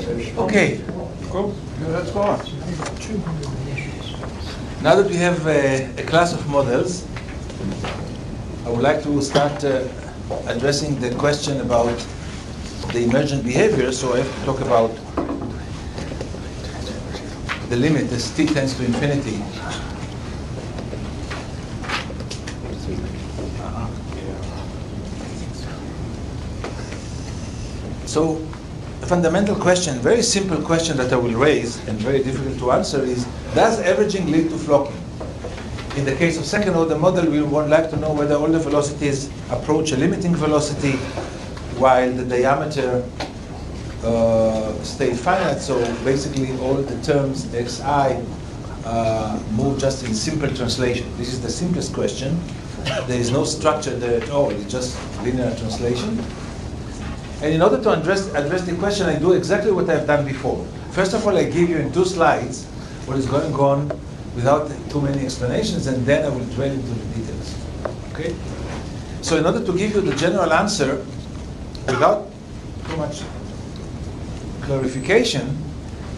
Okay. Cool. Let's go on. Now that we have a class of models, I would like to start addressing the question about the emergent behavior. So I have to talk about the limit as t tends to infinity. So a fundamental question, very simple question that I will raise and very difficult to answer is, does averaging lead to flocking? In the case of second order model, we would like to know whether all the velocities approach a limiting velocity while the diameter stay finite. So basically all the terms xi move just in simple translation. This is the simplest question. There is no structure there at all. It's just linear translation. And in order to address the question, I do exactly what I've done before. First of all, I give you in 2 slides what is going on without too many explanations, and then I will drill into the details. Okay? So in order to give you the general answer without too much clarification,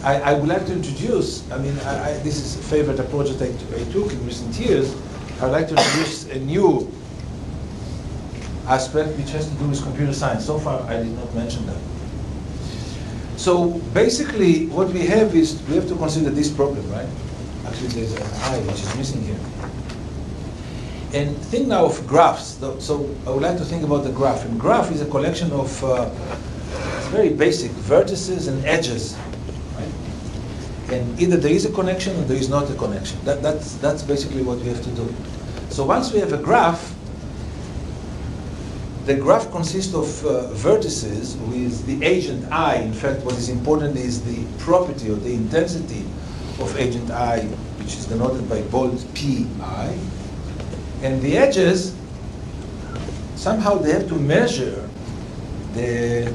I would like to introduce, this is a favorite approach that I took in recent years. I would like to introduce a new aspect which has to do with computer science. So far, I did not mention that. So basically, what we have is, we have to consider this problem, right? Actually, there's an I which is missing here. And think now of graphs. So I would like to think about the graph. And graph is a collection of, it's very basic, vertices and edges, right? And either there is a connection or there is not a connection. That's basically what we have to do. So once we have a graph, the graph consists of vertices with the agent I. In fact, what is important is the property or the intensity of agent I, which is denoted by bold pi. And the edges, somehow they have to measure the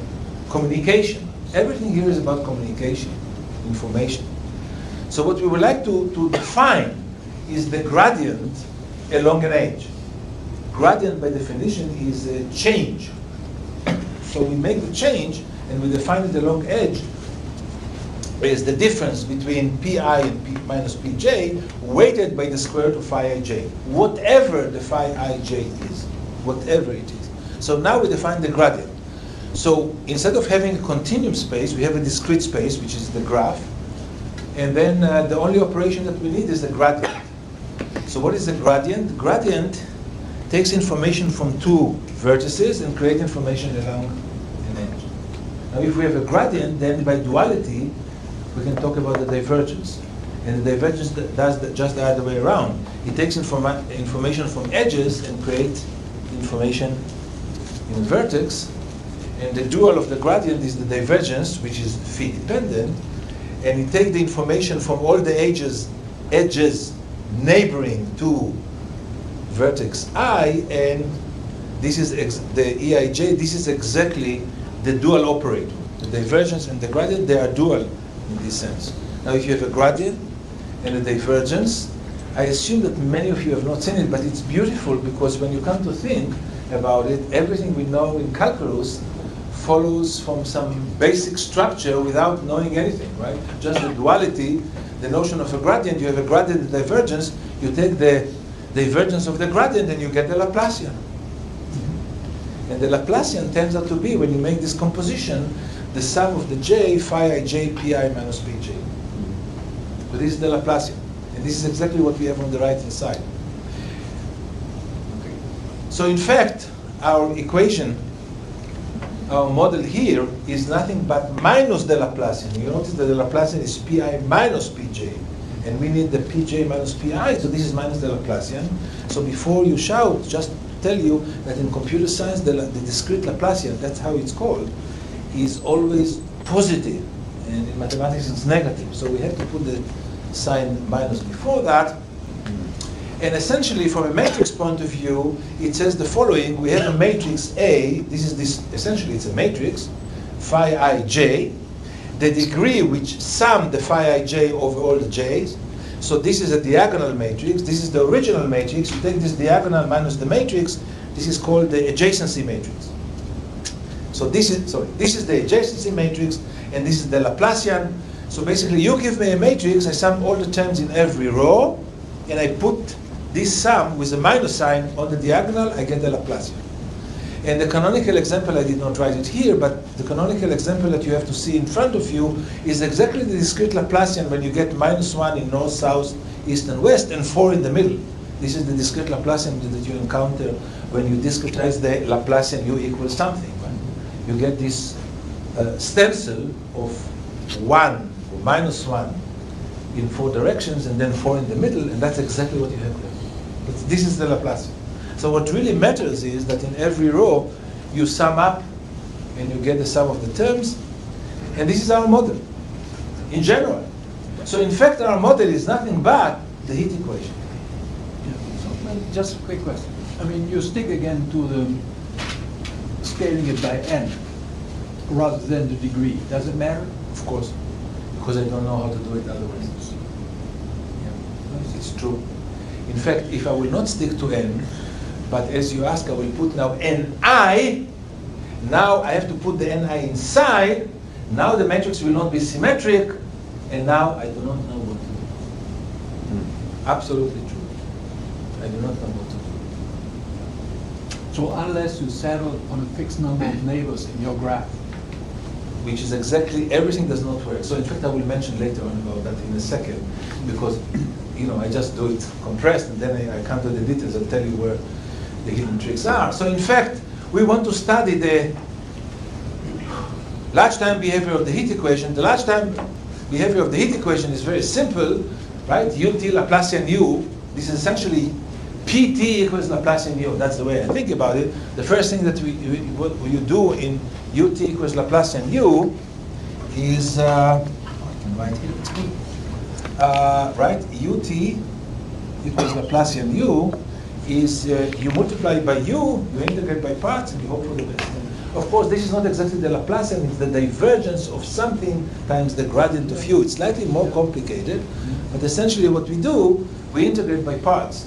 communication. Everything here is about communication, information. So what we would like to define is the gradient along an edge. Gradient, by definition, is a change. So we make the change, and we define it along edge as the difference between pi and p minus pj, weighted by the square root of phi ij. Whatever the phi ij is, whatever it is. So now we define the gradient. So instead of having a continuum space, we have a discrete space, which is the graph. And then the only operation that we need is the gradient. So what is the gradient? Gradient takes information from 2 vertices and create information along an edge. Now if we have a gradient, then by duality, we can talk about the divergence. And the divergence does just the other way around. It takes information from edges and creates information in a vertex. And the dual of the gradient is the divergence, which is phi dependent. And it takes the information from all the edges neighboring to vertex I, and this is the Eij. This is exactly the dual operator. The divergence and the gradient, they are dual in this sense. Now if you have a gradient and a divergence, I assume that many of you have not seen it, but it's beautiful because when you come to think about it, everything we know in calculus follows from some basic structure without knowing anything, right? Just the duality, the notion of a gradient. You have a gradient and divergence, you take the divergence of the gradient and you get the Laplacian. And the Laplacian turns out to be, when you make this composition, the sum of the j, phi ij, pi minus pj. But this is the Laplacian. And this is exactly what we have on the right-hand side. Okay. So in fact, our equation, our model here is nothing but minus the Laplacian. You notice that the Laplacian is pi minus pj. And we need the pj minus pi, so this is minus the Laplacian. So before you shout, just tell you that in computer science, the discrete Laplacian, that's how it's called, is always positive. And in mathematics, it's negative. So we have to put the sign minus before that. And essentially, from a matrix point of view, it says the following. We have a matrix A. Essentially, it's a matrix, phi ij. The degree which sum the phi ij over all the j's. So this is a diagonal matrix. This is the original matrix. You take this diagonal minus the matrix. This is called the adjacency matrix. So this is the adjacency matrix, and this is the Laplacian. So basically, you give me a matrix, I sum all the terms in every row, and I put this sum with a minus sign on the diagonal, I get the Laplacian. And the canonical example, I did not write it here, but the canonical example that you have to see in front of you is exactly the discrete Laplacian when you get -1 in north, south, east, and west, and 4 in the middle. This is the discrete Laplacian that you encounter when you discretize the Laplacian u equals something. Right? You get this stencil of 1 or -1 in 4 directions, and then 4 in the middle, and that's exactly what you have there. This is the Laplacian. So what really matters is that in every row, you sum up, and you get the sum of the terms, and this is our model, in general. So in fact, our model is nothing but the heat equation. So, just a quick question. I mean, you stick again to the scaling it by n rather than the degree. Does it matter? Of course, because I don't know how to do it otherwise. Yeah. It's true. In fact, if I will not stick to n, but as you ask, I will put now ni, now I have to put the ni inside, now the matrix will not be symmetric, and now I do not know what to do. Absolutely true. I do not know what to do. So unless you settle on a fixed number of neighbors in your graph. Which is exactly, everything does not work. So in fact, I will mention later on about that in a second, because I just do it compressed, and then I come to the details and tell you where the hidden tricks are. So in fact, we want to study the large time behavior of the heat equation. The large time behavior of the heat equation is very simple, right? Ut Laplacian u, this is essentially Pt equals Laplacian u. That's the way I think about it. The first thing that what you do in Ut equals Laplacian u is, I can write here, it's good. Right, Ut equals Laplacian u is you multiply by u, you integrate by parts, and you hope for the best. Of course, this is not exactly the Laplacian, it's the divergence of something times the gradient of u. It's slightly more complicated, but essentially what we do, we integrate by parts.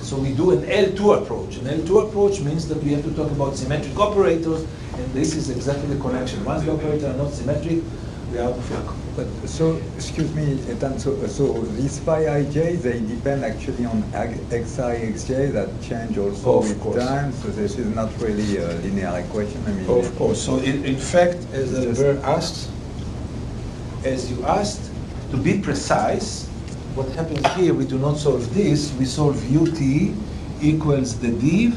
So we do an L2 approach. An L2 approach means that we have to talk about symmetric operators, and this is exactly the connection. Once the operators are not symmetric, we are out of luck. But so, excuse me, Eitan, so these phi ij, they depend actually on xi, xj that change also with time, so this is not really a linear equation. I mean, of course. So in fact, as Albert asked, as you asked, to be precise, what happens here, we do not solve this, we solve ut equals the div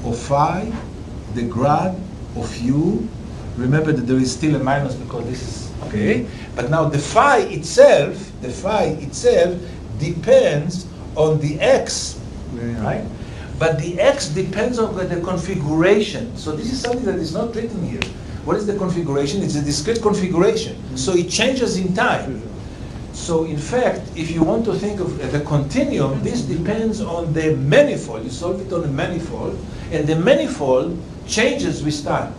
of phi, the grad of u. Remember that there is still a minus because this is okay. But now the phi itself depends on the x, right? But the x depends on the configuration. So this is something that is not written here. What is the configuration? It's a discrete configuration. So it changes in time. So in fact, if you want to think of the continuum, this depends on the manifold. You solve it on a manifold, and the manifold changes with time.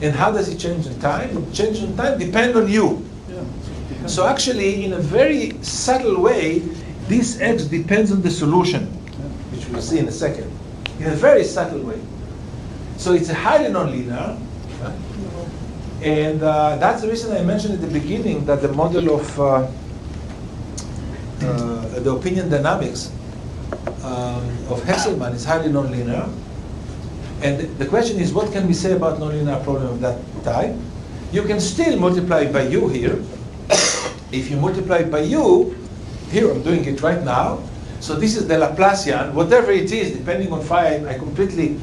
And how does it change in time? It changes in time depend on you. Yeah. So actually, in a very subtle way, this x depends on the solution, which we'll see in a second. In a very subtle way. So it's a highly nonlinear. And that's the reason I mentioned at the beginning that the model of the opinion dynamics of Hesselman is highly nonlinear. And the question is, what can we say about nonlinear problem of that type? You can still multiply by u here. If you multiply by u, here I'm doing it right now. So this is the Laplacian, whatever it is, depending on phi, I'm completely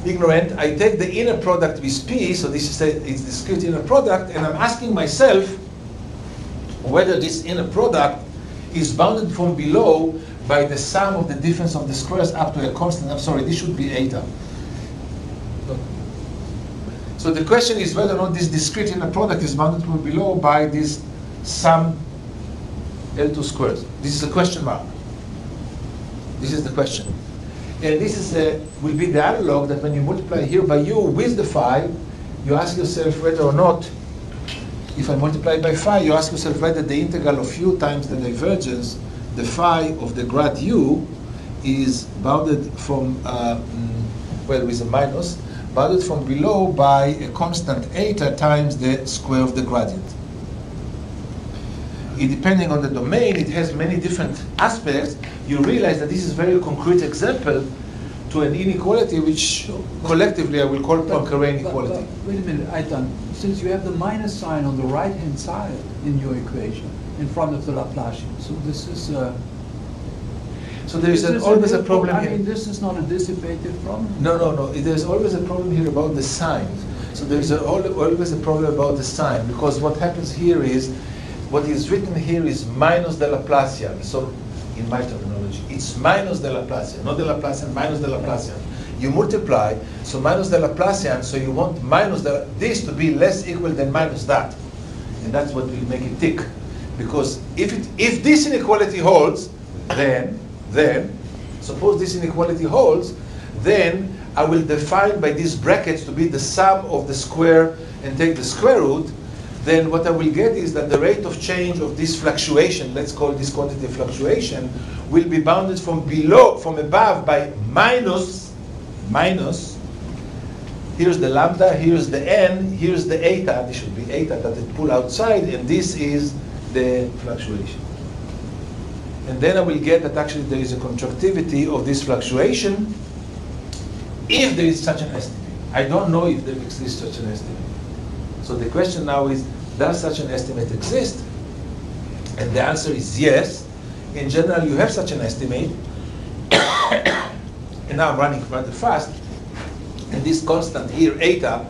ignorant. I take the inner product with p, so this is it's discrete inner product, and I'm asking myself whether this inner product is bounded from below by the sum of the difference of the squares up to a constant. I'm sorry, this should be eta. So the question is whether or not this discrete inner product is bounded from below by this sum L2 squares. This is a question mark. This is the question. And this is will be the analog that when you multiply here by u with the phi, you ask yourself whether or not, if I multiply by phi, you ask yourself whether the integral of u times the divergence, the phi of the grad u, is bounded from, well, with a minus, bounded from below by a constant eta times the square of the gradient. Depending on the domain, it has many different aspects. You realize that this is a very concrete example to an inequality which collectively I will call Poincare inequality. Wait a minute, Eitan. Since you have the minus sign on the right-hand side in your equation, in front of the Laplacian, so this is... so there is always a problem I here. mean, this is not a dissipative problem? No. There's always a problem here about the sign. So there's always a problem about the sign, because what happens here is, what is written here is minus the Laplacian. So in my terminology, it's minus the Laplacian, not the Laplacian, minus the Laplacian. You multiply, so minus the Laplacian, so you want minus this to be less equal than minus that. And that's what will make it tick. Because if this inequality holds, then suppose this inequality holds, then I will define by these brackets to be the sum of the square and take the square root. Then what I will get is that the rate of change of this fluctuation, let's call this quantity fluctuation, will be bounded from above by minus, here's the lambda, here's the n, here's the eta, this should be eta that it pull outside, and this is the fluctuation. And then I will get that actually there is a contractivity of this fluctuation if there is such an estimate. I don't know if there exists such an estimate. So the question now is, does such an estimate exist? And the answer is yes. In general, you have such an estimate. And now I'm running rather fast. And this constant here, eta,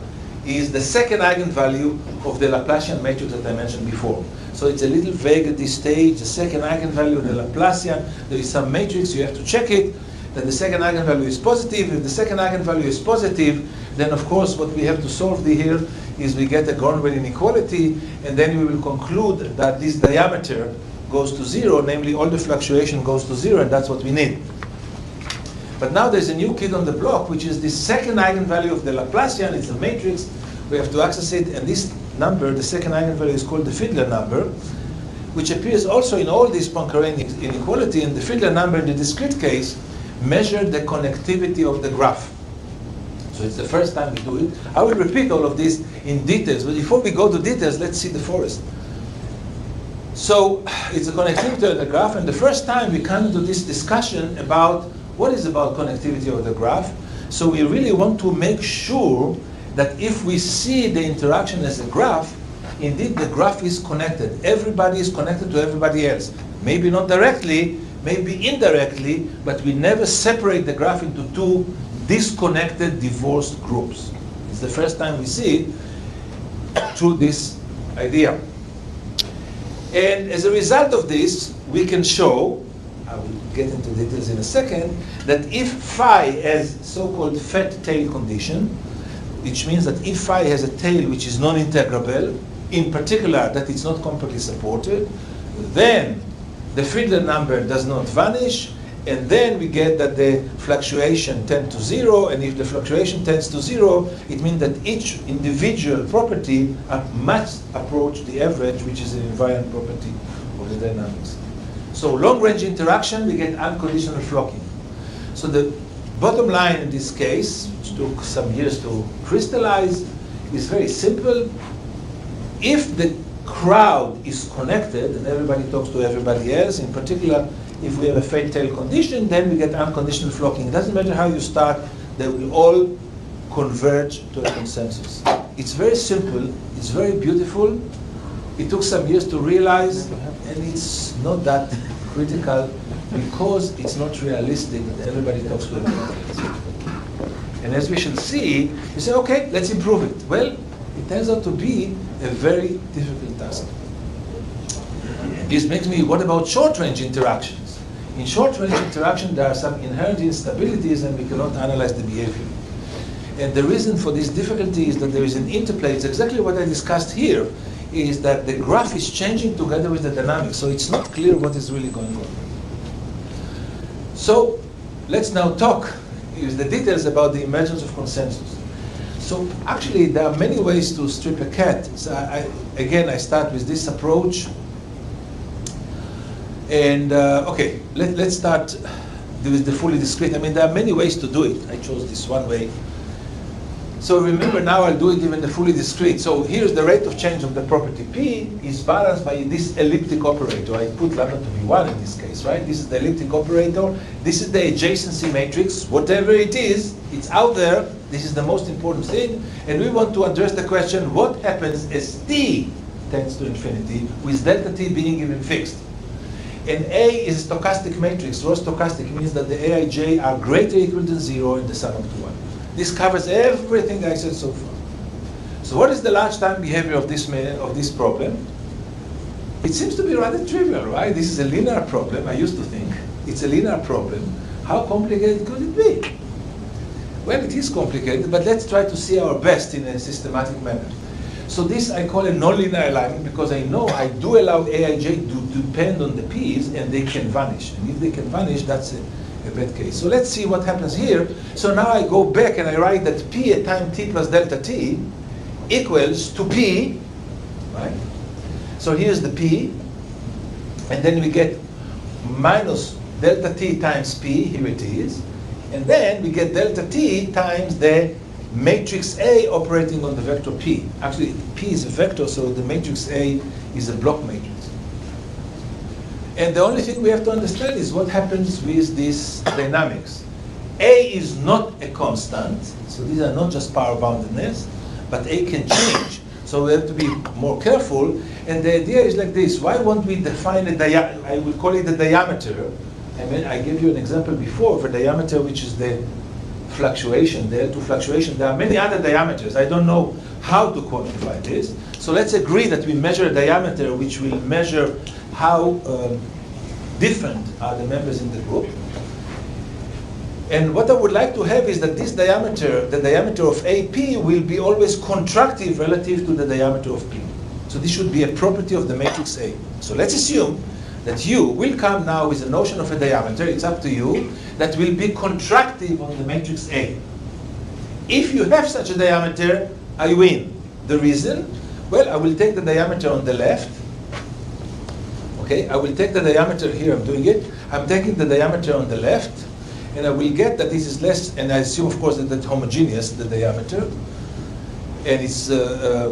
is the second eigenvalue of the Laplacian matrix that I mentioned before. So it's a little vague at this stage. The second eigenvalue of the Laplacian, there is some matrix, you have to check it, that the second eigenvalue is positive. If the second eigenvalue is positive, then of course what we have to solve here is we get a Gromov inequality, and then we will conclude that this diameter goes to zero, namely all the fluctuation goes to zero, and that's what we need. But now there's a new kid on the block, which is the second eigenvalue of the Laplacian. It's a matrix. We have to access it, and this number, the second eigenvalue, is called the Fiedler number, which appears also in all these Poincare inequality. And the Fiedler number, in the discrete case, measured the connectivity of the graph. So it's the first time we do it. I will repeat all of this in details, but before we go to details, let's see the forest. So it's a connectivity of the graph, and the first time we come into this discussion about what is about connectivity of the graph. So we really want to make sure that if we see the interaction as a graph, indeed the graph is connected. Everybody is connected to everybody else. Maybe not directly, maybe indirectly, but we never separate the graph into two disconnected, divorced groups. It's the first time we see it through this idea. And as a result of this, we can show, I will get into details in a second, that if phi has so-called fat tail condition, which means that if phi has a tail which is non-integrable, in particular that it's not completely supported, then the Fiedler number does not vanish, and then we get that the fluctuation tends to zero, and if the fluctuation tends to zero, it means that each individual property must approach the average, which is an invariant property of the dynamics. So long-range interaction, we get unconditional flocking. So the bottom line in this case, which took some years to crystallize, is very simple. If the crowd is connected and everybody talks to everybody else, in particular if we have a fat tail condition, then we get unconditional flocking. It doesn't matter how you start, they will all converge to a consensus. It's very simple, it's very beautiful. It took some years to realize, and it's not that critical because it's not realistic that everybody talks to everybody else. And as we shall see, you say, okay, let's improve it. Well, it turns out to be a very difficult task. This makes me, what about short-range interactions? In short-range interaction, there are some inherent instabilities and we cannot analyze the behavior. And the reason for this difficulty is that there is an interplay. It's exactly what I discussed here, is that the graph is changing together with the dynamics, so it's not clear what is really going on. So let's now talk is the details about the emergence of consensus. So actually, there are many ways to strip a cat. So I start with this approach. And okay, let's start with the fully discrete. I mean, there are many ways to do it. I chose this one way. So remember, now I'll do it even the fully discrete. So here's the rate of change of the property P is balanced by this elliptic operator. I put lambda to be 1 in this case, right? This is the elliptic operator. This is the adjacency matrix. Whatever it is, it's out there. This is the most important thing. And we want to address the question, what happens as T tends to infinity with delta T being even fixed? And A is a stochastic matrix. Rho stochastic means that the Aij are greater or equal than 0 and the sum up to 1. This covers everything I said so far. So what is the large time behavior of this problem? It seems to be rather trivial, right? This is a linear problem, I used to think. It's a linear problem. How complicated could it be? Well, it is complicated, but let's try to see our best in a systematic manner. So this I call a nonlinear alignment because I know I do allow Aij to depend on the P's and they can vanish. And if they can vanish, that's a bad case. So let's see what happens here. So now I go back and I write that P at time T plus delta T equals to P, right? So here's the P, and then we get minus delta T times P, here it is, and then we get delta T times the matrix A operating on the vector P. Actually, P is a vector, so the matrix A is a block matrix. And the only thing we have to understand is what happens with these dynamics. A is not a constant, so these are not just power boundedness, but A can change. So we have to be more careful. And the idea is like this: why won't we define I will call it the diameter. I mean, I gave you an example before of a diameter which is the fluctuation, the L2 fluctuation. There are many other diameters. I don't know how to quantify this. So let's agree that we measure a diameter which will measure how different are the members in the group. And what I would like to have is that this diameter, the diameter of AP, will be always contractive relative to the diameter of P. So this should be a property of the matrix A. So let's assume that you will come now with a notion of a diameter, it's up to you, that will be contractive on the matrix A. If you have such a diameter, I win. The reason? Well, I will take the diameter on the left. Okay, I will take the diameter here, I'm doing it. I'm taking the diameter on the left, and I will get that this is less, and I assume, of course, that it's homogeneous, the diameter. And it's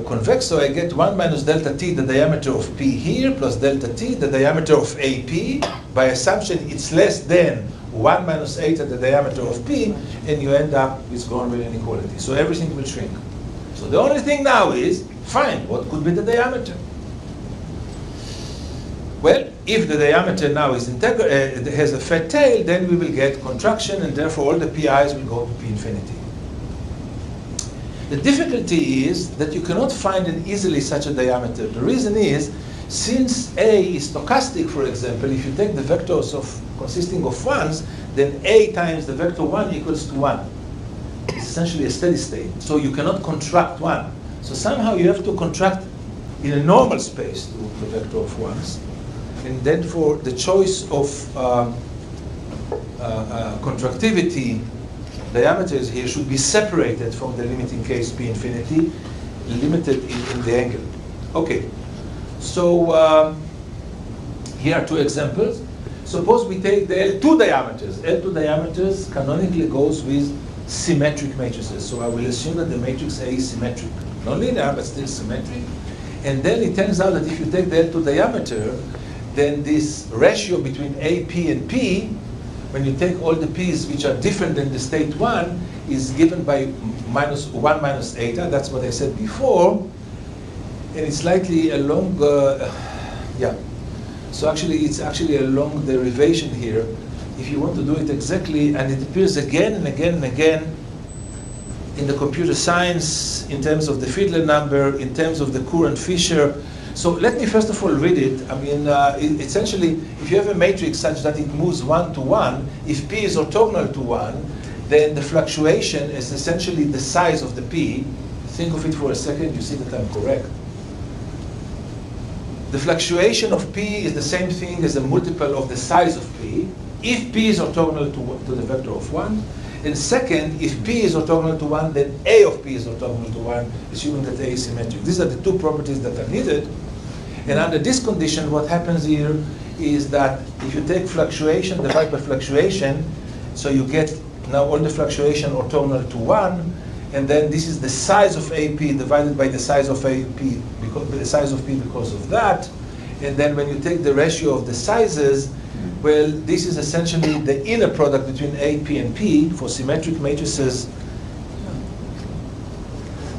convex, so I get 1 minus delta T, the diameter of P here, plus delta T, the diameter of AP. By assumption, it's less than 1 minus 8 at the diameter of P, and you end up with Gromberg inequality. So everything will shrink. So the only thing now is, find what could be the diameter. Well, if the diameter now is has a fat tail, then we will get contraction, and therefore all the PI's will go to P infinity. The difficulty is that you cannot find easily such a diameter. The reason is, since A is stochastic, for example, if you take the vectors consisting of 1s, then A times the vector 1 equals to 1. It's essentially a steady state. So you cannot contract 1. So somehow you have to contract in a normal space to the vector of 1s. And then for the choice of contractivity, diameters here should be separated from the limiting case P infinity, limited in the angle. Okay, so here are two examples. Suppose we take the L2 diameters. L2 diameters canonically goes with symmetric matrices. So I will assume that the matrix A is symmetric. Non-linear, but still symmetric. And then it turns out that if you take the L2 diameter, then this ratio between AP and P, when you take all the P's which are different than the state 1, is given by -1 minus eta. That's what I said before. And it's likely a long, yeah. So actually, it's actually a long derivation here. If you want to do it exactly, and it appears again and again and again in the computer science, in terms of the Fiedler number, in terms of the Courant-Fisher. So let me first of all read it. I mean, essentially, if you have a matrix such that it moves 1 to 1, if P is orthogonal to 1, then the fluctuation is essentially the size of the P. Think of it for a second, you see that I'm correct. The fluctuation of P is the same thing as a multiple of the size of P, if P is orthogonal to the vector of 1. And second, if P is orthogonal to 1, then A of P is orthogonal to 1, assuming that A is symmetric. These are the two properties that are needed. And under this condition, what happens here is that if you take fluctuation, divide by fluctuation, so you get now all the fluctuation orthogonal to 1, and then this is the size of AP divided by the size of AP, because the size of P because of that. And then when you take the ratio of the sizes, well, this is essentially the inner product between AP and P. For symmetric matrices,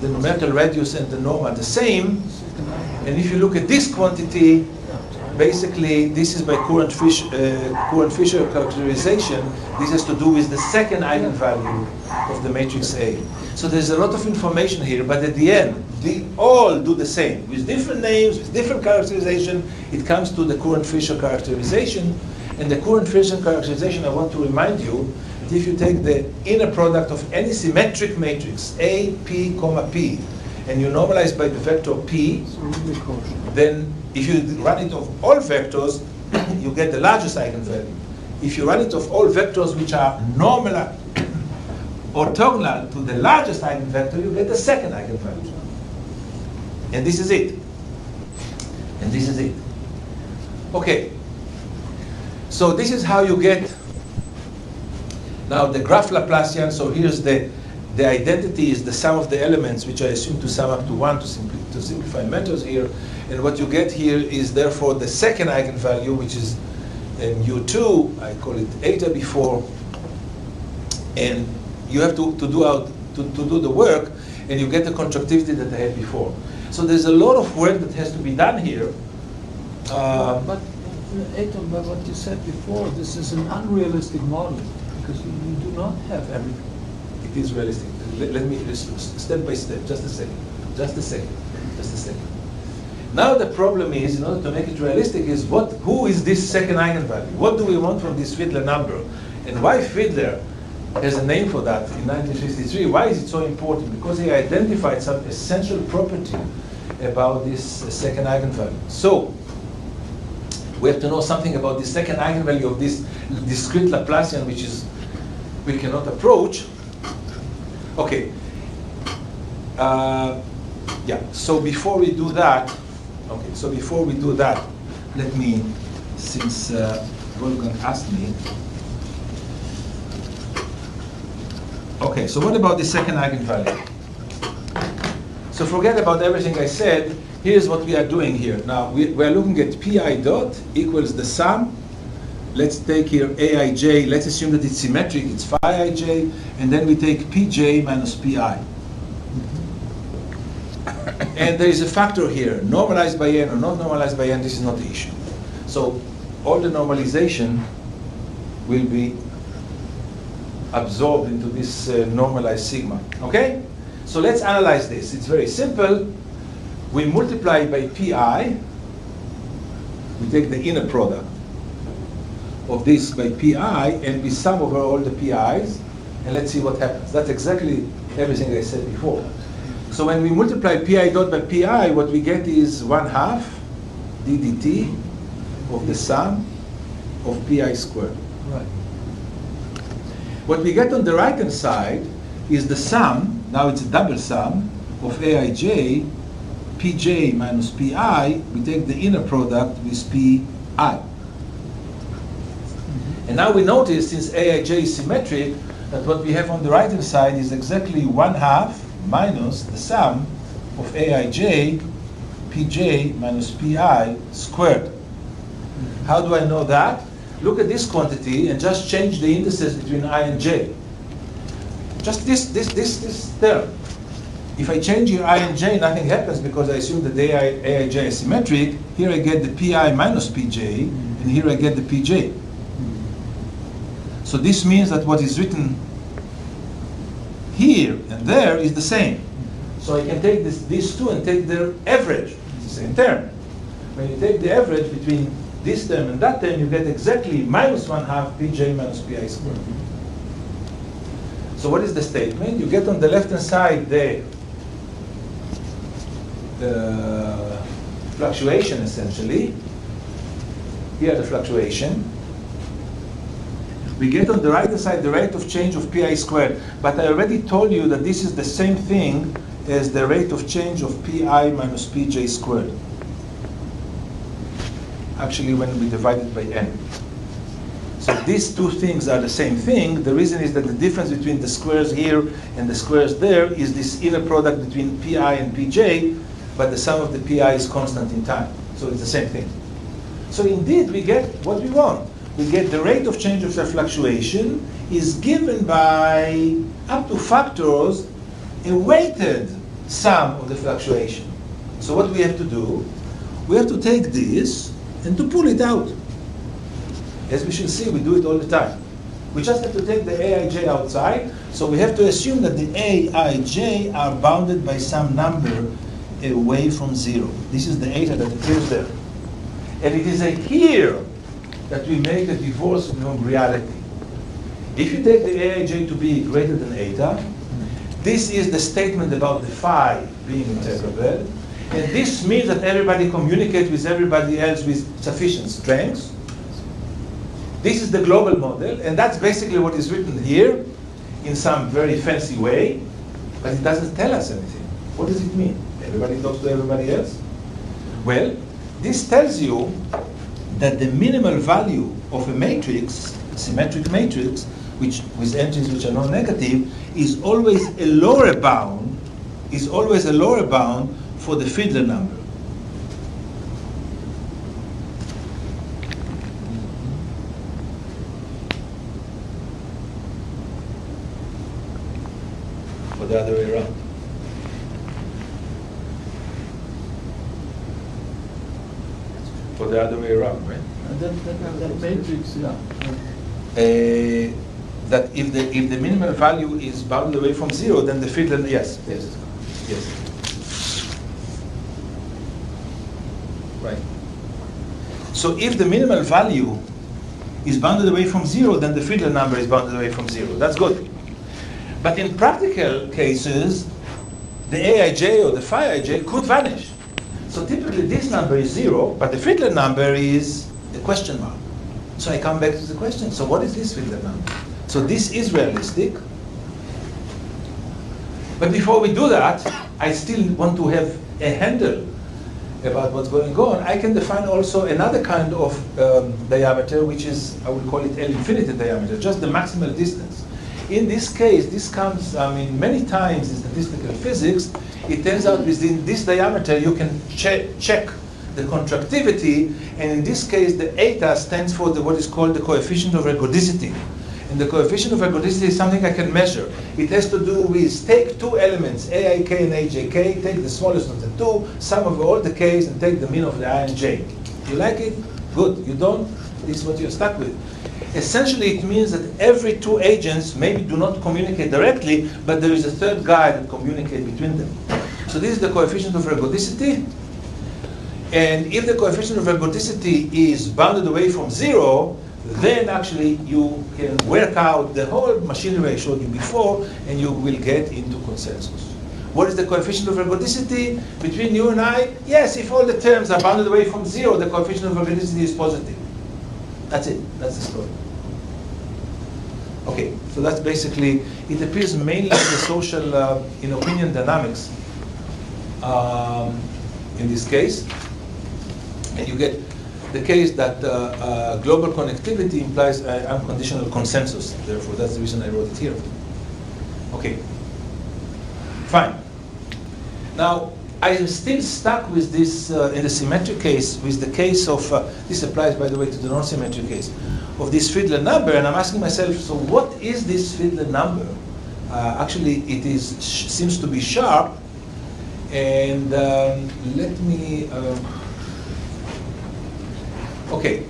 the numerical radius and the norm are the same. And if you look at this quantity, basically this is by Courant-Fisher characterization. This has to do with the second eigenvalue of the matrix A. So there's a lot of information here, but at the end, they all do the same. With different names, with different characterization, it comes to the Courant-Fisher characterization. And the Courant-Fisher characterization, I want to remind you, that if you take the inner product of any symmetric matrix, A, P, comma, P, and you normalize by the vector P, then if you run it of all vectors, you get the largest eigenvalue. If you run it of all vectors which are normal, orthogonal to the largest eigenvector, you get the second eigenvalue. And this is it. And this is it. Okay. So this is how you get now the graph Laplacian. So here's the identity is the sum of the elements, which I assume to sum up to 1 to simplify matters here. And what you get here is therefore the second eigenvalue, which is mu2. I call it eta before. And you have to do the work, and you get the contractivity that I had before. So there's a lot of work that has to be done here. But Eitan, by what you said before, this is an unrealistic model because you do not have everything. It is realistic. Let me step by step. Just a second. Now the problem is, in order to make it realistic, is who is this second eigenvalue? What do we want from this Fiedler number? And why Fiedler has a name for that in 1953? Why is it so important? Because he identified some essential property about this second eigenvalue. So we have to know something about the second eigenvalue of this discrete Laplacian, which is we cannot approach. Okay. Yeah. So before we do that, let me, since Wolfgang asked me. Okay. So what about the second eigenvalue? So forget about everything I said. Here's what we are doing here. Now we are looking at pi dot equals the sum. Let's take here aij. Let's assume that it's symmetric. It's phi ij, and then we take pj minus pi. And there is a factor here, normalized by n or not normalized by n. This is not the issue. So all the normalization will be absorbed into this normalized sigma. Okay? So let's analyze this. It's very simple. We multiply by pi. We take the inner product of this by pi, and we sum over all the pi's, and let's see what happens. That's exactly everything I said before. So when we multiply pi dot by pi, what we get is 1/2 d dt of the sum of pi squared. Right. What we get on the right-hand side is the sum, now it's a double sum, of aij, pj minus pi. We take the inner product with pi. And now we notice, since aij is symmetric, that what we have on the right-hand side is exactly 1/2 minus the sum of aij, pj minus pi squared. How do I know that? Look at this quantity and just change the indices between I and j. Just this term. If I change here I and j, nothing happens because I assume that the aij is symmetric. Here I get the pi minus pj, and here I get the pj. So this means that what is written here and there is the same. So I can take these two and take their average. It's the same term. When you take the average between this term and that term, you get exactly minus 1/2 pj minus pi squared. So what is the statement? You get on the left-hand side the fluctuation, essentially. Here the fluctuation. We get on the right-hand side the rate of change of pi squared. But I already told you that this is the same thing as the rate of change of pi minus pj squared. Actually, when we divide it by n. So these two things are the same thing. The reason is that the difference between the squares here and the squares there is this inner product between pi and pj, but the sum of the pi is constant in time. So it's the same thing. So indeed, we get what we want. We get the rate of change of the fluctuation is given by up to factors a weighted sum of the fluctuation. So what we have to do, we have to take this and to pull it out. As we shall see, we do it all the time. We just have to take the aij outside, so we have to assume that the aij are bounded by some number away from 0. This is the eta that appears there. And it is here that we make a divorce from reality. If you take the aij to be greater than eta, this is the statement about the phi being integrable, and this means that everybody communicates with everybody else with sufficient strength. This is the global model, and that's basically what is written here in some very fancy way, but it doesn't tell us anything. What does it mean? Everybody talks to everybody else? Well, this tells you that the minimal value of a matrix, a symmetric matrix, which with entries which are non-negative, is always a lower bound, for the Fiedler number. Or the other way around. Or the other way around, right? That matrix, yeah. That if the minimal value is bounded away from 0, then the Fiedler, yes. Right. So if the minimal value is bounded away from 0, then the Fiedler number is bounded away from 0. That's good. But in practical cases, the aij or the phi ij could vanish. So typically this number is 0, but the Fiedler number is a question mark. So I come back to the question, so what is this Fiedler number? So this is realistic. But before we do that, I still want to have a handle about what's going on. I can define also another kind of diameter, which is, I would call it L infinity diameter, just the maximal distance. In this case, this comes, many times in statistical physics, it turns out within this diameter you can check the contractivity, and in this case the eta stands for what is called the coefficient of ergodicity. And the coefficient of ergodicity is something I can measure. It has to do with take two elements, aik and ajk, take the smallest of the two, sum of all the k's, and take the mean of the I and j. You like it? Good. You don't? This is what you're stuck with. Essentially, it means that every two agents maybe do not communicate directly, but there is a third guy that communicates between them. So this is the coefficient of ergodicity. And if the coefficient of ergodicity is bounded away from 0, then actually you can work out the whole machinery I showed you before, and you will get into consensus. What is the coefficient of ergodicity between you and I? Yes, if all the terms are bounded away from 0, the coefficient of ergodicity is positive. That's it. That's the story. Okay, so that's basically, it appears mainly in the social, in opinion dynamics in this case. And you get the case that global connectivity implies unconditional consensus. Therefore, that's the reason I wrote it here. Okay, fine. Now, I am still stuck with this, in the symmetric case, with the case of, this applies, by the way, to the non-symmetric case, of this Fiedler number, and I'm asking myself, so what is this Fiedler number? Actually, it is seems to be sharp, and let me, okay,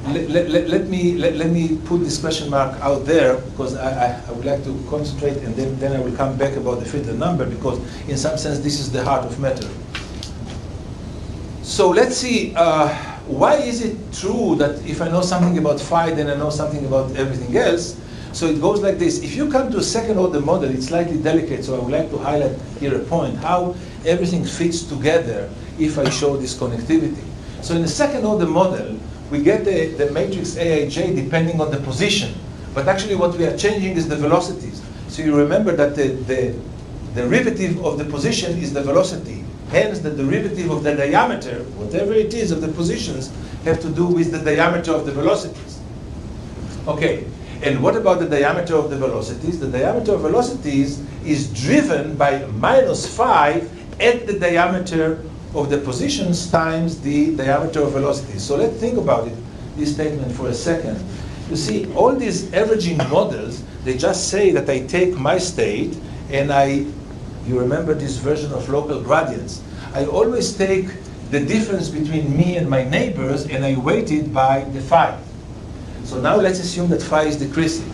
let me put this question mark out there, because I would like to concentrate, and then I will come back about the Fiedler number, because in some sense this is the heart of matter. So let's see, why is it true that if I know something about phi, then I know something about everything else? So it goes like this. If you come to a second order model, it's slightly delicate, so I would like to highlight here a point, how everything fits together if I show this connectivity. So in the second order model, we get the matrix aij depending on the position. But actually what we are changing is the velocities. So you remember that the derivative of the position is the velocity. Hence the derivative of the diameter, whatever it is of the positions, have to do with the diameter of the velocities. Okay, and what about the diameter of the velocities? The diameter of velocities is driven by minus phi at the diameter of the positions times the diameter of velocities. So let's think about it, this statement for a second. You see, all these averaging models, they just say that I take my state and you remember this version of local gradients. I always take the difference between me and my neighbors and I weight it by the phi. So now let's assume that phi is decreasing.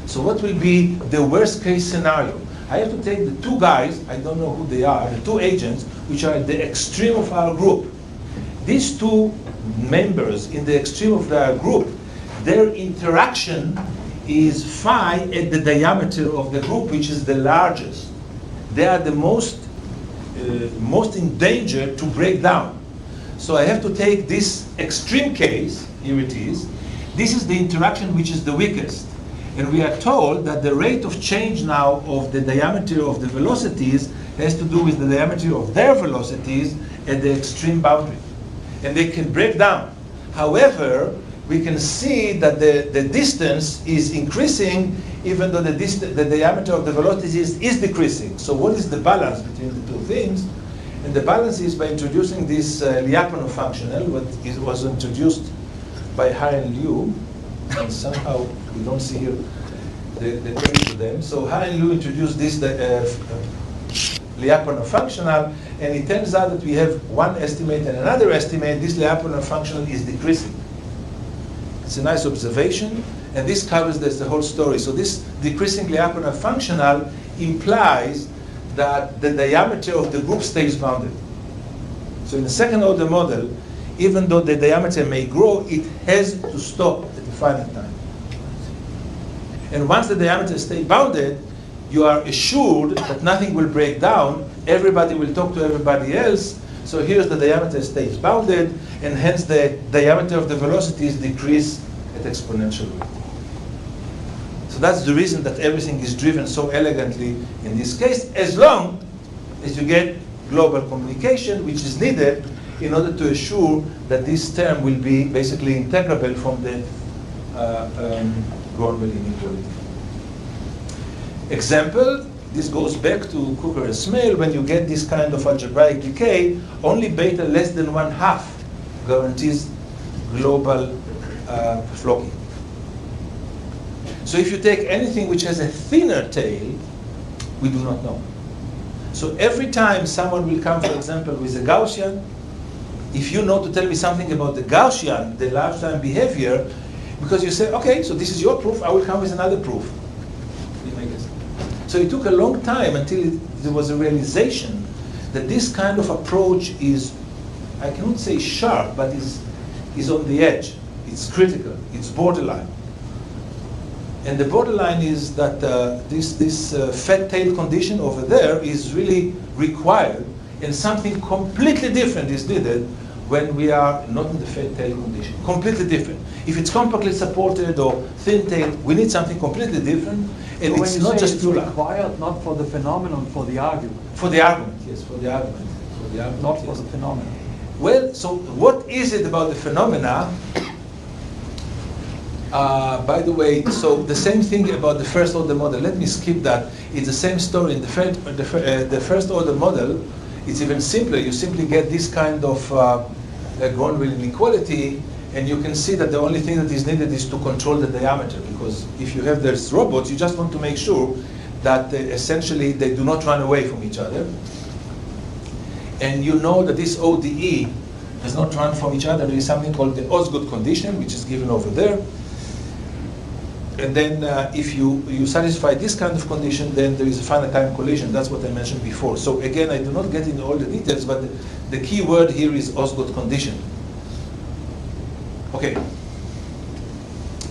So what will be the worst case scenario? I have to take the two guys, I don't know who they are, the two agents, which are at the extreme of our group. These two members in the extreme of our group, their interaction is phi at the diameter of the group, which is the largest. They are the most in danger to break down. So I have to take this extreme case, here it is. This is the interaction which is the weakest. And we are told that the rate of change now of the diameter of the velocities has to do with the diameter of their velocities at the extreme boundary. And they can break down. However, we can see that the distance is increasing even though the diameter of the velocities is decreasing. So what is the balance between the two things? And the balance is by introducing this Lyapunov functional, what was introduced by Han and Liu, and somehow we don't see here the names of them. So Han and Liu introduced this Lyapunov functional, and it turns out that we have one estimate and another estimate. This Lyapunov functional is decreasing. It's a nice observation, and this covers the whole story. So this decreasing Lyapunov functional implies that the diameter of the group stays bounded. So in the second order model, even though the diameter may grow, it has to stop at a finite time. And once the diameter stays bounded, you are assured that nothing will break down, everybody will talk to everybody else, so here's the diameter stays bounded, and hence the diameter of the velocities decrease at exponential rate. So that's the reason that everything is driven so elegantly in this case, as long as you get global communication, which is needed in order to assure that this term will be basically integrable from the Gornwell inequality. Example, this goes back to Cooper and Smale. When you get this kind of algebraic decay, only beta less than 1/2 guarantees global flocking. So if you take anything which has a thinner tail, we do not know. So every time someone will come, for example, with a Gaussian, if you know to tell me something about the Gaussian, the lifetime behavior, because you say, okay, so this is your proof, I will come with another proof. So it took a long time until there was a realization that this kind of approach is, I cannot say sharp, but is on the edge. It's critical, it's borderline. And the borderline is that this fat tail condition over there is really required, and something completely different is needed when we are not in the fat tail condition. Completely different. If it's compactly supported or thin tail, we need something completely different, and so it's not just it's required not for the phenomenon, for the argument. For the argument, yes, for the argument. Not for the phenomenon. Well, so what is it about the phenomena? By the way, so the same thing about the first order model. Let me skip that. It's the same story in the first order model. It's even simpler. You simply get this kind of Gornwell inequality, and you can see that the only thing that is needed is to control the diameter, because if you have these robots, you just want to make sure that essentially they do not run away from each other. And you know that this ODE does not run from each other. There is something called the Osgood condition, which is given over there. And then if you satisfy this kind of condition, then there is a finite time collision. That's what I mentioned before. So again, I do not get into all the details, but the key word here is Osgood condition. Okay.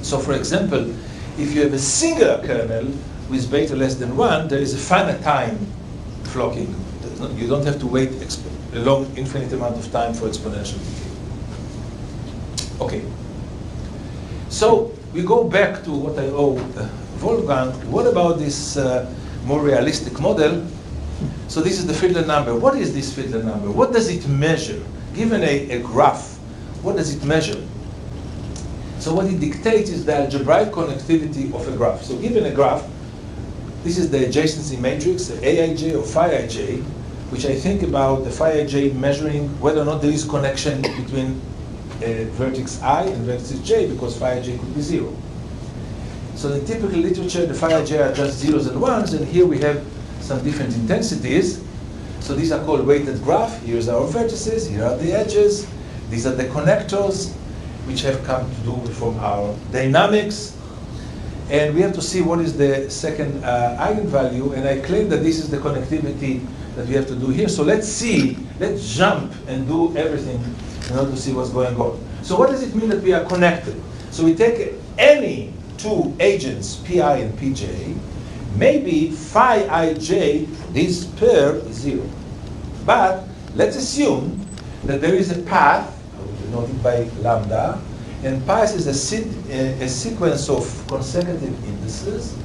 So for example, if you have a singular kernel with beta less than 1, there is a finite time flocking. You don't have to wait a long, infinite amount of time for exponential decay. Okay. So we go back to what I owe Wolfgang. What about this more realistic model? So this is the Fiedler number. What is this Fiedler number? What does it measure? Given a graph, what does it measure? So what it dictates is the algebraic connectivity of a graph. So given a graph, this is the adjacency matrix, the Aij or phi ij, which I think about the phi ij measuring whether or not there is connection between vertex I and vertex j, because phi ij could be 0. So in the typical literature, the phi ij are just zeros and ones, and here we have some different intensities. So these are called weighted graph. Here's our vertices, here are the edges. These are the connectors, which have come to do from our dynamics. And we have to see what is the second eigenvalue, and I claim that this is the connectivity that we have to do here. So let's jump and do everything in order to see what's going on. So what does it mean that we are connected? So we take any two agents, pi and pj, maybe phi ij, this pair is 0. But let's assume that there is a path, denoted by lambda, and path is a sequence of consecutive indices,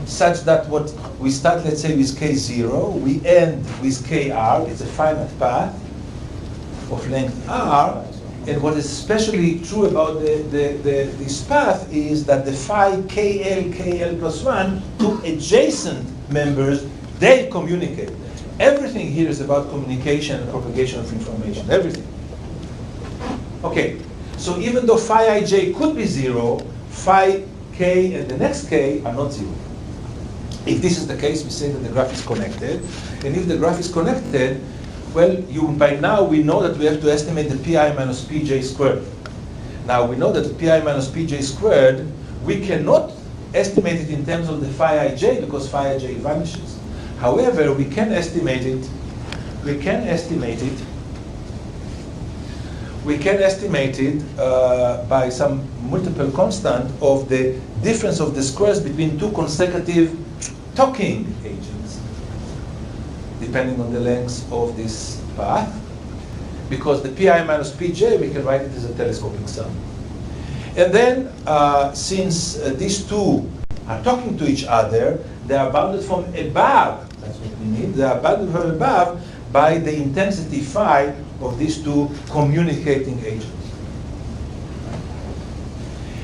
such that what we start, let's say, with k0, we end with kr, it's a finite path of length r, and what is especially true about this path is that the phi kl plus 1, two adjacent members, they communicate. Everything here is about communication and propagation of information, everything. Okay, so even though phi ij could be 0, phi k and the next k are not 0. If this is the case, we say that the graph is connected. And if the graph is connected, well, by now we know that we have to estimate the pi minus pj squared. Now we know that the pi minus pj squared, we cannot estimate it in terms of the phi ij because phi ij vanishes. However, we can estimate it by some multiple constant of the difference of the squares between two consecutive talking agents, depending on the length of this path. Because the pi minus pj, we can write it as a telescoping sum. And then, since these two are talking to each other, they are bounded from above. That's what we need. They are bounded from above by the intensity phi of these two communicating agents.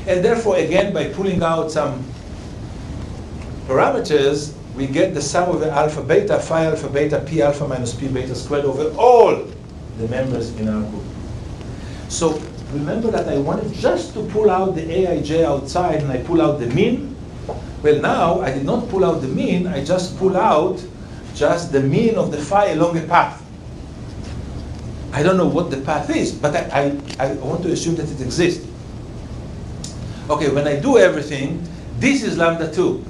And therefore, again, by pulling out some parameters, we get the sum of the alpha beta, phi alpha beta, p alpha minus p beta squared over all the members in our group. So remember that I wanted just to pull out the aij outside, and I pull out the mean. Well, now I did not pull out the mean, I just pull out just the mean of the phi along a path. I don't know what the path is, but I want to assume that it exists. Okay, when I do everything, this is lambda 2.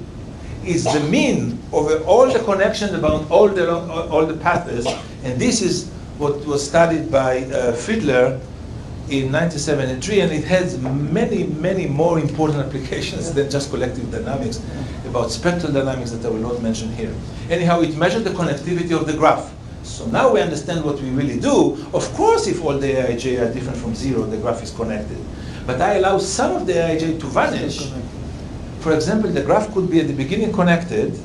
It's the mean over all the connections about all the paths, and this is what was studied by Fiedler in 1973, and it has many, many more important applications than just collective dynamics, about spectral dynamics that I will not mention here. Anyhow, it measured the connectivity of the graph. So now we understand what we really do. Of course, if all the aij are different from 0, the graph is connected. But I allow some of the aij to vanish. For example, the graph could be at the beginning connected,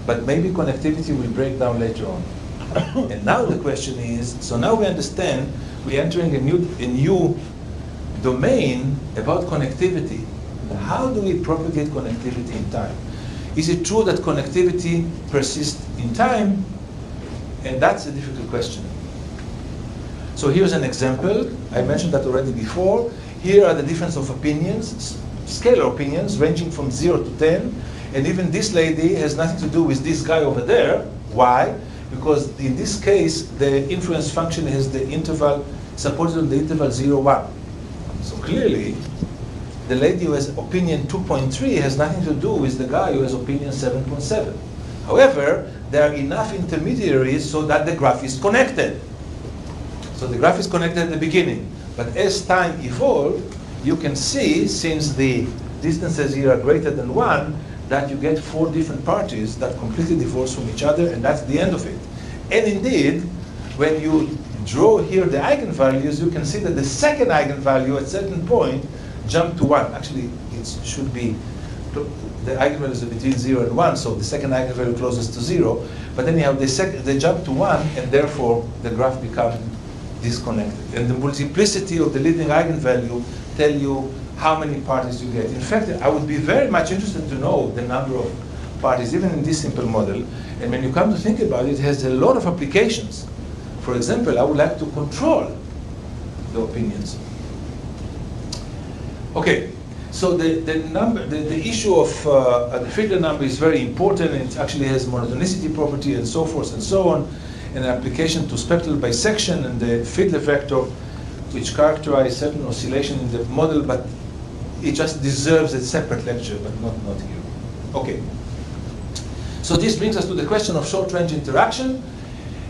but maybe connectivity will break down later on. And now the question is, so now we understand we're entering a new domain about connectivity. How do we propagate connectivity in time? Is it true that connectivity persists in time? And that's a difficult question. So here's an example. I mentioned that already before. Here are the difference of opinions, scalar opinions, ranging from 0 to 10. And even this lady has nothing to do with this guy over there. Why? Because in this case, the influence function has the interval, supported on the interval 0, 1. So clearly, the lady who has opinion 2.3 has nothing to do with the guy who has opinion 7.7. However, there are enough intermediaries so that the graph is connected. So the graph is connected at the beginning. But as time evolves, you can see, since the distances here are greater than 1, that you get 4 different parties that completely divorce from each other, and that's the end of it. And indeed, when you draw here the eigenvalues, you can see that the second eigenvalue at a certain point jumped to 1. Actually, it should be, the eigenvalues are between 0 and 1, so the second eigenvalue closest to 0. But anyhow, they jump to 1, and therefore the graph becomes disconnected. And the multiplicity of the leading eigenvalue tell you how many parties you get. In fact, I would be very much interested to know the number of parties, even in this simple model. And when you come to think about it, it has a lot of applications. For example, I would like to control the opinions. Okay, so the issue of the Fiedler number is very important. It actually has monotonicity property and so forth and so on, and an application to spectral bisection and the Fiedler vector, which characterize certain oscillation in the model, but it just deserves a separate lecture, but not here. Okay. So this brings us to the question of short-range interaction,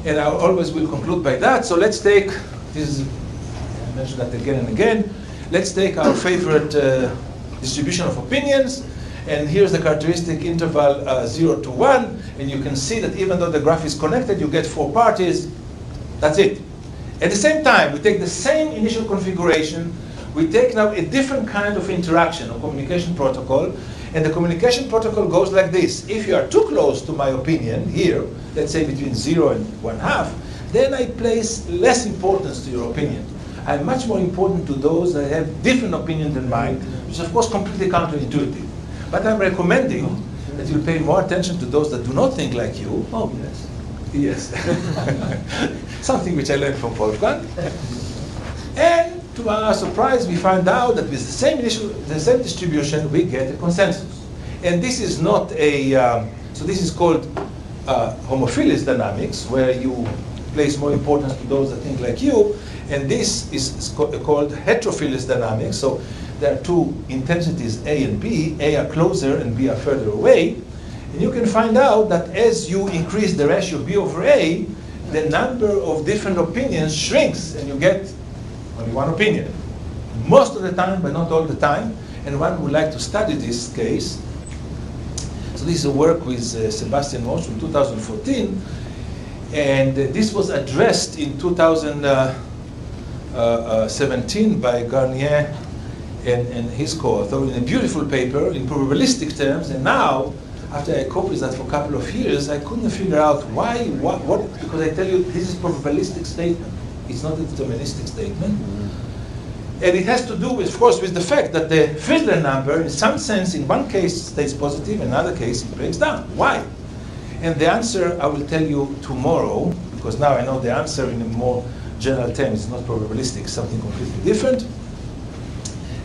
and I always will conclude by that. So let's take, I mentioned that again and again, let's take our favorite distribution of opinions, and here's the characteristic interval 0 to 1, and you can see that even though the graph is connected, you get 4 parties. That's it. At the same time, we take the same initial configuration, we take now a different kind of interaction or communication protocol, and the communication protocol goes like this. If you are too close to my opinion here, let's say between 0 and 1/2, then I place less importance to your opinion. I'm much more important to those that have different opinion than mine, which is of course completely counterintuitive. But I'm recommending that you pay more attention to those that do not think like you. Oh, yes. Yes. Something which I learned from Wolfgang. And to our surprise, we find out that with the same distribution, we get a consensus. And this is not so this is called homophilous dynamics, where you place more importance to those that think like you. And this is called heterophilous dynamics. So there are two intensities, A and B. A are closer and B are further away. And you can find out that as you increase the ratio B over A, the number of different opinions shrinks, and you get only one opinion. Most of the time, but not all the time. And one would like to study this case. So this is a work with Sebastian Mosch from 2014. And this was addressed in 2017 by Garnier and his co-author in a beautiful paper in probabilistic terms. And now, after I copied that for a couple of years, I couldn't figure out why, what, because I tell you, this is probabilistic statement. It's not a deterministic statement. And it has to do, with, of course, with the fact that the Fiedler number, in some sense, in one case stays positive, in another case it breaks down. Why? And the answer I will tell you tomorrow, because now I know the answer in a more general terms. It's not probabilistic, something completely different.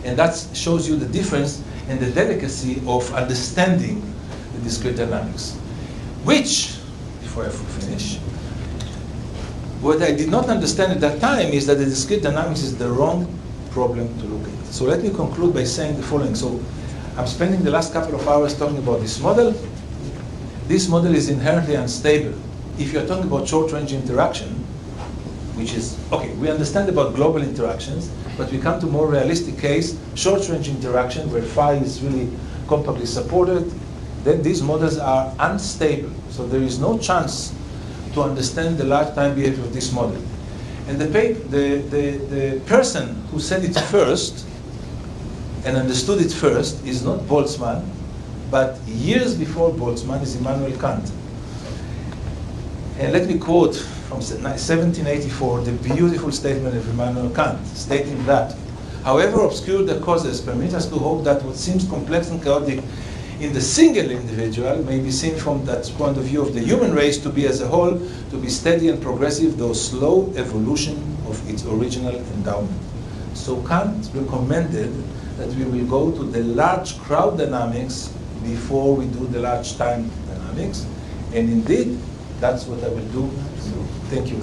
And that shows you the difference and the delicacy of understanding the discrete dynamics. Which, before I finish, what I did not understand at that time is that the discrete dynamics is the wrong problem to look at. So let me conclude by saying the following. So I'm spending the last couple of hours talking about this model. This model is inherently unstable. If you're talking about short-range interaction, which is, okay, we understand about global interactions, but we come to more realistic case, short-range interaction, where phi is really compactly supported, then these models are unstable. So there is no chance to understand the large time behavior of this model. And the person who said it first and understood it first is not Boltzmann, but years before Boltzmann is Immanuel Kant. And let me quote from 1784 the beautiful statement of Immanuel Kant, stating that, however obscure the causes, permit us to hope that what seems complex and chaotic in the single individual may be seen from that point of view of the human race to be as a whole, to be steady and progressive, though slow evolution of its original endowment. So Kant recommended that we will go to the large crowd dynamics before we do the large time dynamics. And indeed, that's what I will do. So, thank you.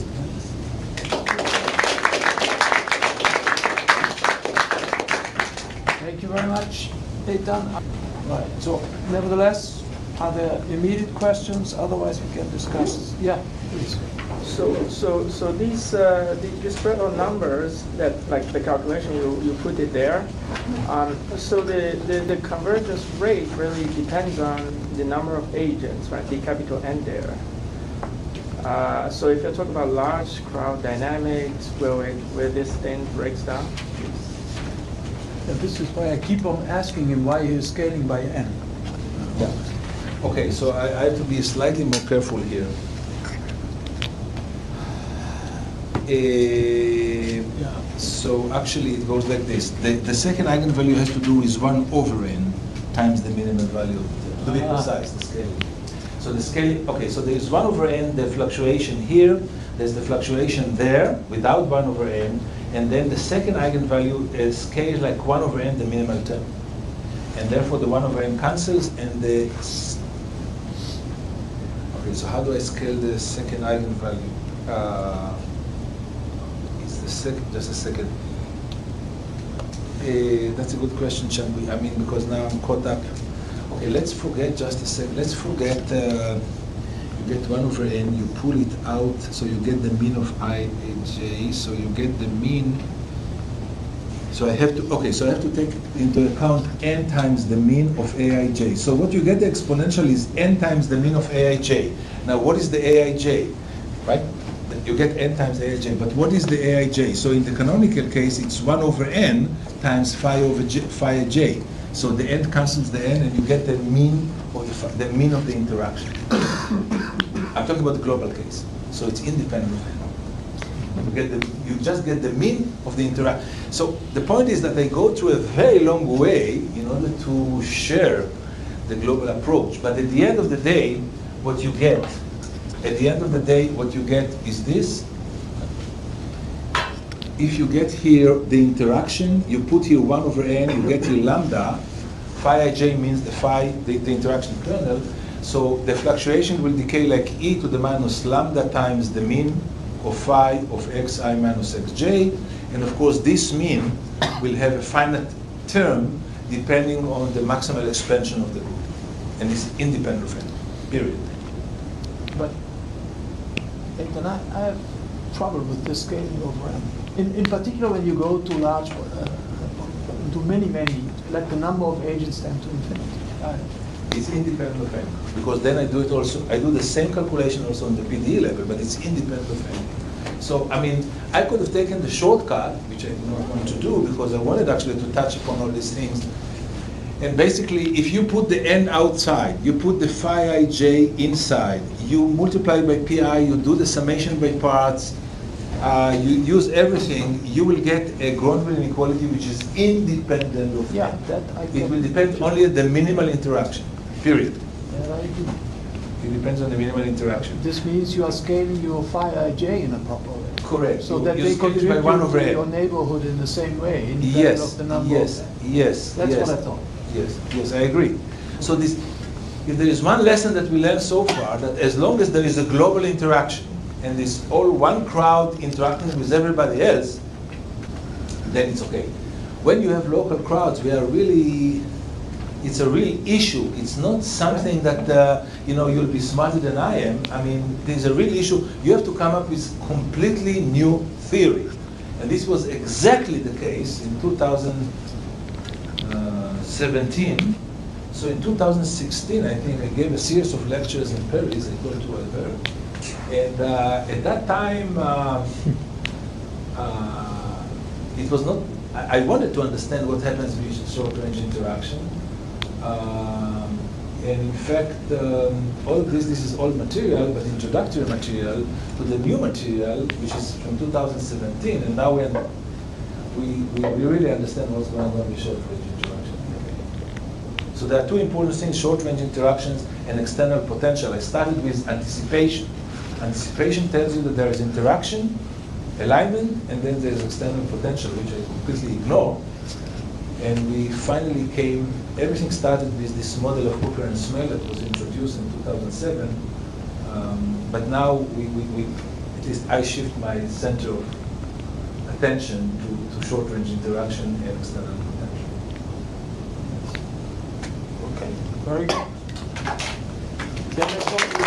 Thank you very much, Eitan. Right. So, nevertheless, are there immediate questions? Otherwise, we can discuss. Yeah, please. So these spread of numbers that, like the calculation you put it there. So the convergence rate really depends on the number of agents, right? The capital N there. So if you're talking about large crowd dynamics, where this thing breaks down. And this is why I keep on asking him why he is scaling by n. Yeah. Okay, so I have to be slightly more careful here. So actually it goes like this. The second eigenvalue has to do with 1 over n times the minimal value of the term. To be precise, the scaling. So the scaling, okay, so there is 1 over n, the fluctuation here, there's the fluctuation there without 1 over n, and then the second eigenvalue is scaled like 1 over n, the minimal term. And therefore the 1 over n cancels, and the... Okay, so how do I scale the second eigenvalue? It's the second, just a second. That's a good question, Chan. I mean, because now I'm caught up. Okay, let's forget just a second. Let's forget, you get 1 over n, you pull it out, so you get the mean of ij, so you get the mean. So I have to, okay, so I have to take into account n times the mean of aij. So what you get the exponential is n times the mean of aij. Now what is the aij, right? You get n times aij, but what is the aij? So in the canonical case, it's 1 over n times phi over phi j. So the n cancels the n, and you get the mean of the mean of the interaction. I'm talking about the global case, so it's independent of n. You just get the mean of the interaction. So the point is that they go through a very long way in order to share the global approach. But at the end of the day, what you get is this. If you get here the interaction, you put here 1 over n, you get here lambda. Phi ij means the interaction kernel. So the fluctuation will decay like e to the minus lambda times the mean of phi of xi minus xj. And of course, this mean will have a finite term depending on the maximal expansion of the group. And it's independent of n, period. But Eitan, I have trouble with this scaling over n. In particular, when you go to large, to many, like the number of agents tend to infinity. It's independent of n, because then I do it also. I do the same calculation also on the PDE level, but it's independent of n. So I mean, I could have taken the shortcut, which I did not want to do because I wanted actually to touch upon all these things. And basically, if you put the n outside, you put the phi ij inside, you multiply by pi, you do the summation by parts, you use everything, you will get a Gronville inequality which is independent of n. That I It will depend only on the minimal interaction, period. Yeah, I agree. It depends on the minimal interaction. This means you are scaling your phi ij in a proper way. Correct. So You- that you they scale it by contribute 1 over to n. your neighborhood in the same way, independent Yes, of the number yes, of them. yes. That's yes. what I thought. Yes, I agree. So this, if there is one lesson that we learned so far, that as long as there is a global interaction, and it's all one crowd interacting with everybody else, then it's okay. When you have local crowds, it's a real issue. It's not something that, you'll be smarter than I am. I mean, there's a real issue. You have to come up with completely new theory. And this was exactly the case in 2017. So in 2016, I think I gave a series of lectures in Paris. I go to Albert. And at that time, it was not, I wanted to understand what happens with short-range interaction. And in fact, all this is all material, but introductory material to the new material, which is from 2017. And now we really understand what's going on with short-range interaction. So there are two important things, short-range interactions and external potential. I started with anticipation. Anticipation tells you that there is interaction, alignment, and then there's external potential, which I completely ignore. And we finally everything started with this model of Hooker and Smell that was introduced in 2007. But now at least I shift my center of attention to short-range interaction and external potential. Okay, very good. Then let's go to